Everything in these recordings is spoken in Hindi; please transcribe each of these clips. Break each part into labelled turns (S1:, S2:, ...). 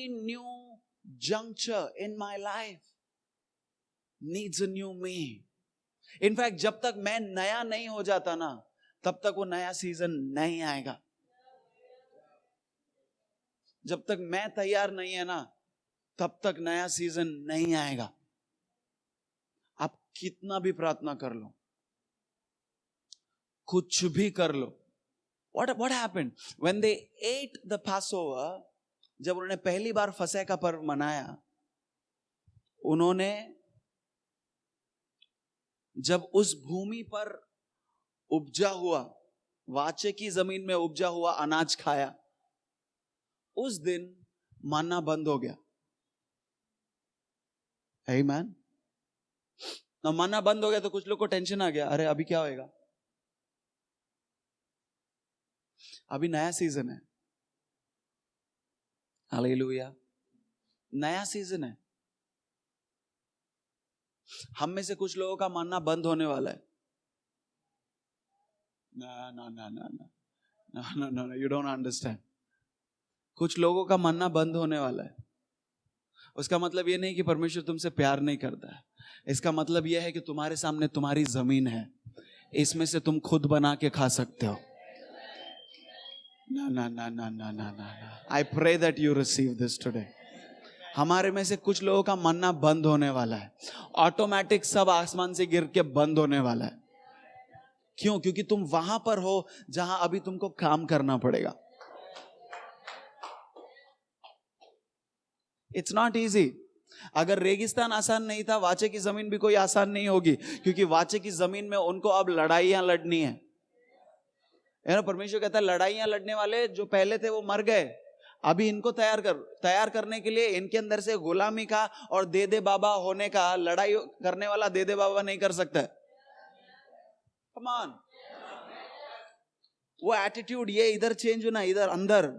S1: Every new juncture in my life needs a new me. In fact, जब तक मैं नया नहीं हो जाता ना, तब तक वो नया सीजन नहीं आएगा. जब तक मैं तैयार नहीं है ना, तब तक नया सीजन नहीं आएगा. आप कितना भी प्रार्थना कर लो, कुछ भी कर लो. What happened when they ate the Passover? जब उन्होंने पहली बार फसह का पर्व मनाया, उन्होंने जब उस भूमि पर उपजा हुआ, वाचे की जमीन में उपजा हुआ अनाज खाया, उस दिन मन्ना बंद हो गया. आमीन. ना मन्ना बंद हो गया तो कुछ लोग को टेंशन आ गया, अरे अभी क्या होएगा? अभी नया सीजन है. हालेलुया. नया सीजन है. हम में से कुछ लोगों का मन्ना बंद होने वाला है. No, you don't understand. कुछ लोगों का मन्ना बंद होने वाला है. उसका मतलब ये नहीं कि परमेश्वर तुमसे प्यार नहीं करता है. इसका मतलब यह है कि तुम्हारे सामने तुम्हारी जमीन है, इसमें से तुम खुद बना के खा सकते हो. ना. I pray that you receive this today. हमारे में से कुछ लोगों का मन्ना बंद होने वाला है. ऑटोमेटिक सब आसमान से गिर के बंद होने वाला है. क्यों? क्योंकि तुम वहां पर हो जहां अभी तुमको काम करना पड़ेगा. It's not easy. अगर रेगिस्तान आसान नहीं था, वाचे की जमीन भी कोई आसान नहीं होगी, क्योंकि वाचे की जमीन में उनको अब लड़ाइयां लड़नी है. परमेश्वर कहता है लड़ाइयां लड़ने वाले जो पहले थे वो मर गए, अभी इनको तैयार करने के लिए इनके अंदर से गुलामी का और दे दे बाबा होने का, लड़ाई करने वाला दे दे बाबा नहीं कर सकता. Come on. वो एटीट्यूड ये इधर चेंज होना, इधर अंदर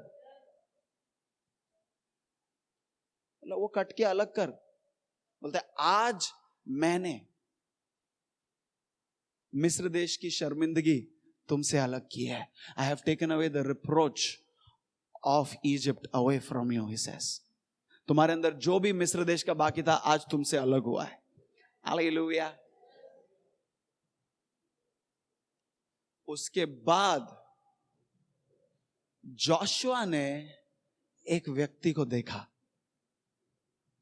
S1: वो कट के अलग कर. बोलता है आज मैंने मिस्र देश की शर्मिंदगी तुमसे अलग की है. I have taken away the reproach of Egypt away from you, he says. तुम्हारे अंदर जो भी मिस्र देश का बाकी था आज तुमसे अलग हुआ है. हालेलुया. उसके बाद जोशुआ ने एक व्यक्ति को देखा.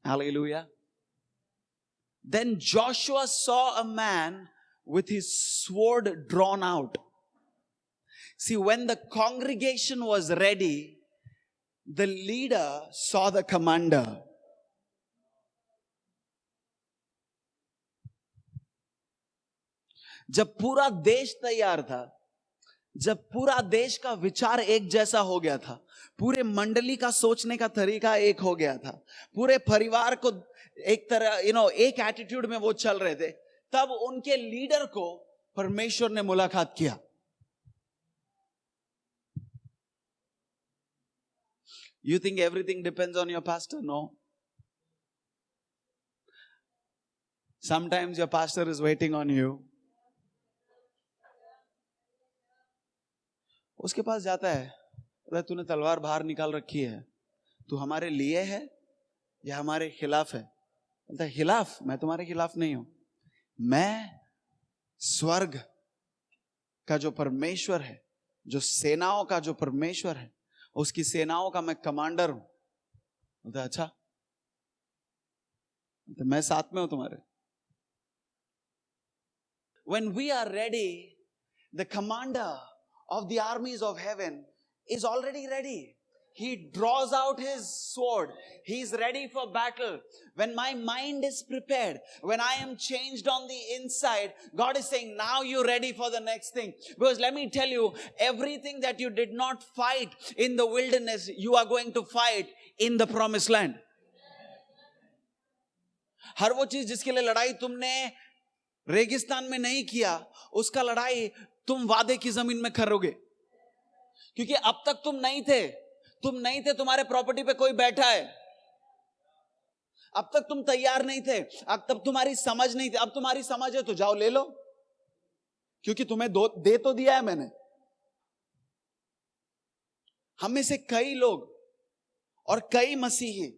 S1: Hallelujah. Then Joshua saw a man with his sword drawn out. See, when the congregation was ready, the leader saw the commander. जब पूरा देश तैयार था, जब पूरा देश का विचार एक जैसा हो गया था, पूरे मंडली का सोचने का तरीका एक हो गया था, पूरे परिवार को एक तरह एक एटीट्यूड में वो चल रहे थे, तब उनके लीडर को परमेश्वर ने मुलाकात किया. You think everything depends on your pastor? No. Sometimes your pastor is waiting on you. उसके पास जाता है, अरे तूने तलवार बाहर निकाल रखी है, तू हमारे लिए है या हमारे खिलाफ है? बोलता है खिलाफ. मैं तुम्हारे खिलाफ नहीं हूं. मैं स्वर्ग का जो परमेश्वर है, जो सेनाओं का जो परमेश्वर है, उसकी सेनाओं का मैं कमांडर हूं. बोलता है अच्छा, तो मैं साथ में हूं तुम्हारे. When we are ready, the commander of the armies of heaven is already ready. He draws out his sword. He's ready for battle. When my mind is prepared, when I am changed on the inside, God is saying, now you're ready for the next thing. Because let me tell you, everything that you did not fight in the wilderness, you are going to fight in the promised land. हर वो चीज जिसके लिए लड़ाई तुमने रेगिस्तान में नहीं किया, उसका लड़ाई तुम वादे की जमीन में करोगे. क्योंकि अब तक तुम नहीं थे, तुम्हारे प्रॉपर्टी पे कोई बैठा है. अब तक तुम तैयार नहीं थे, अब तक तुम्हारी समझ नहीं थी. अब तुम्हारी समझ है तो जाओ ले लो, क्योंकि तुम्हें दे तो दिया है मैंने. हम में से कई लोग और कई मसीही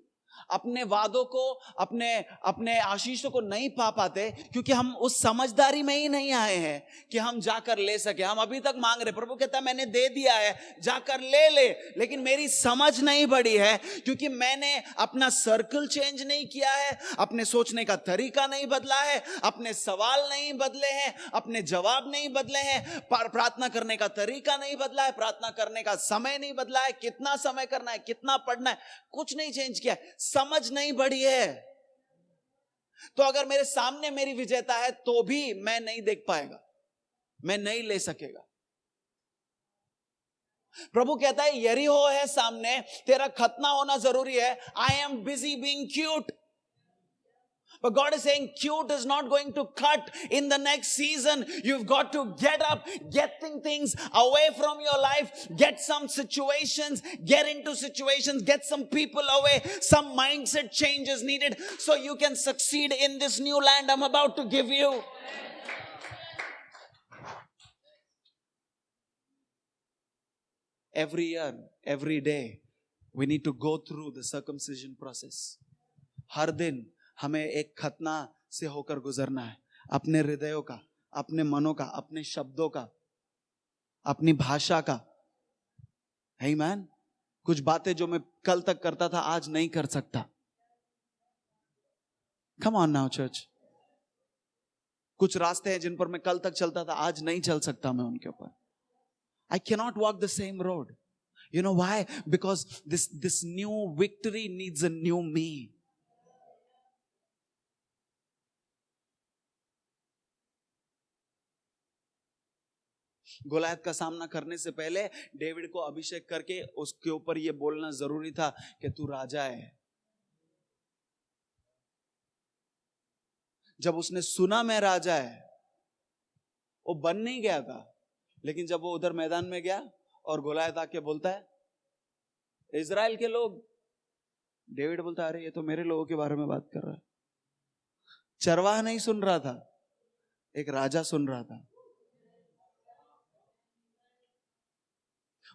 S1: अपने वादों को, अपने आशीषों को नहीं पा पाते क्योंकि हम उस समझदारी में ही नहीं आए हैं कि हम जाकर ले सके। हम अभी तक मांग रहे, प्रभु कहता है मैंने दे दिया है, जाकर ले ले, लेकिन मेरी समझ नहीं बढ़ी है क्योंकि मैंने अपना सर्कल चेंज नहीं किया है, अपने सोचने का तरीका नहीं बदला है, अपने सवाल नहीं बदले हैं, अपने जवाब नहीं बदले हैं, प्रार्थना करने का तरीका नहीं बदला है, प्रार्थना करने का समय नहीं बदला है, कितना समय करना है, कितना पढ़ना है, कुछ नहीं चेंज किया है, समझ नहीं बढ़ी है। तो अगर मेरे सामने मेरी विजेता है तो भी मैं नहीं देख पाएगा, मैं नहीं ले सकेगा। प्रभु कहता है यरीहो है सामने, तेरा खतना होना जरूरी है। I am busy being cute, but God is saying cute is not going to cut in the next season. You've got to get up, get things away from your life, get some situations, get into situations, get some people away. Some mindset change is needed so you can succeed in this new land I'm about to give you. Every year, every day, we need to go through the circumcision process. हर दिन हमें एक खतना से होकर गुजरना है, अपने हृदयों का, अपने मनों का, अपने शब्दों का, अपनी भाषा का। आमीन। कुछ बातें जो मैं कल तक करता था आज नहीं कर सकता। Come on now church. कुछ रास्ते हैं जिन पर मैं कल तक चलता था आज नहीं चल सकता मैं उनके ऊपर। I cannot walk the same road. You know why? Because this new victory needs a new me. Goliath का सामना करने से पहले डेविड को अभिषेक करके उसके ऊपर यह बोलना जरूरी था कि तू राजा है। जब उसने सुना मैं राजा है, वो बन नहीं गया था, लेकिन जब वो उधर मैदान में गया और गोलायत आके बोलता है इजराइल के लोग, डेविड बोलता है अरे ये तो मेरे लोगों के बारे में बात कर रहा है। चरवाहा नहीं सुन रहा था, एक राजा सुन रहा था।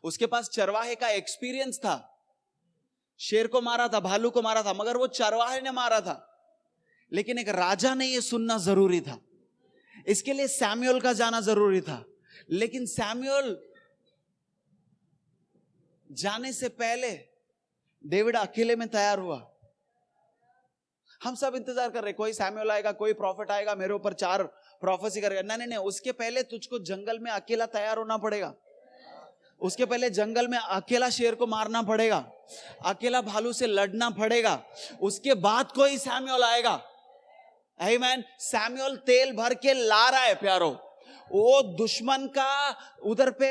S1: उसके पास चरवाहे का एक्सपीरियंस था, शेर को मारा था, भालू को मारा था, मगर वो चरवाहे ने मारा था। लेकिन एक राजा ने ये सुनना जरूरी था, इसके लिए सैमुअल का जाना जरूरी था। लेकिन सैमुअल जाने से पहले डेविड अकेले में तैयार हुआ। हम सब इंतजार कर रहे, कोई सैमुअल आएगा, कोई प्रॉफिट आएगा, मेरे ऊपर 4 प्रोफेसी करेगा। नहीं, उसके पहले तुझको जंगल में अकेला तैयार होना पड़ेगा। उसके पहले जंगल में अकेला शेर को मारना पड़ेगा, अकेला भालू से लड़ना पड़ेगा, उसके बाद कोई सैमुअल आएगा। आमीन। सैमुअल तेल भर के ला रहा है प्यारो, वो दुश्मन का उधर पे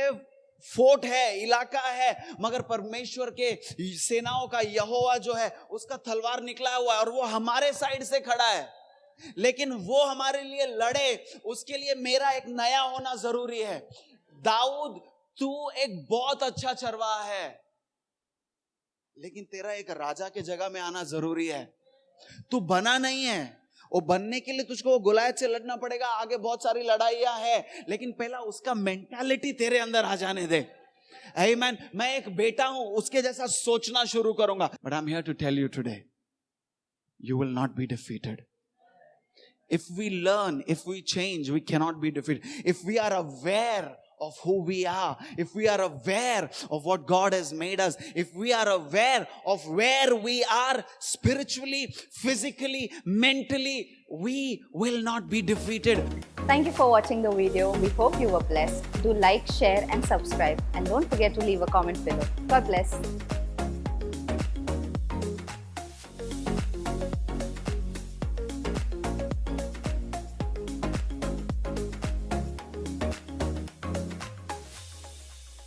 S1: फोर्ट है, इलाका है, मगर परमेश्वर के सेनाओं का यहोवा जो है उसका तलवार निकला हुआ है और वो हमारे साइड से खड़ा है। लेकिन वो हमारे लिए लड़े, उसके लिए मेरा एक नया होना जरूरी है। दाऊद, तू एक बहुत अच्छा चरवाहा है, लेकिन तेरा एक राजा के जगह में आना जरूरी है। तू बना नहीं है, वो बनने के लिए तुझको गोलायत से लड़ना पड़ेगा। आगे बहुत सारी लड़ाइयां है, लेकिन पहला उसका मेंटालिटी तेरे अंदर आ जाने दे। आमीन। मैं एक बेटा हूं, उसके जैसा सोचना शुरू करूंगा। But I am here to tell you today, you will not be defeated. If we learn, if we change, we cannot be defeated. If we are aware of who we are, if we are aware of what God has made us, if we are aware of where we are spiritually, physically, mentally, we will not be defeated.
S2: Thank you for watching the video. We hope you were blessed. Do like, share and subscribe, and don't forget to leave a comment below. God bless.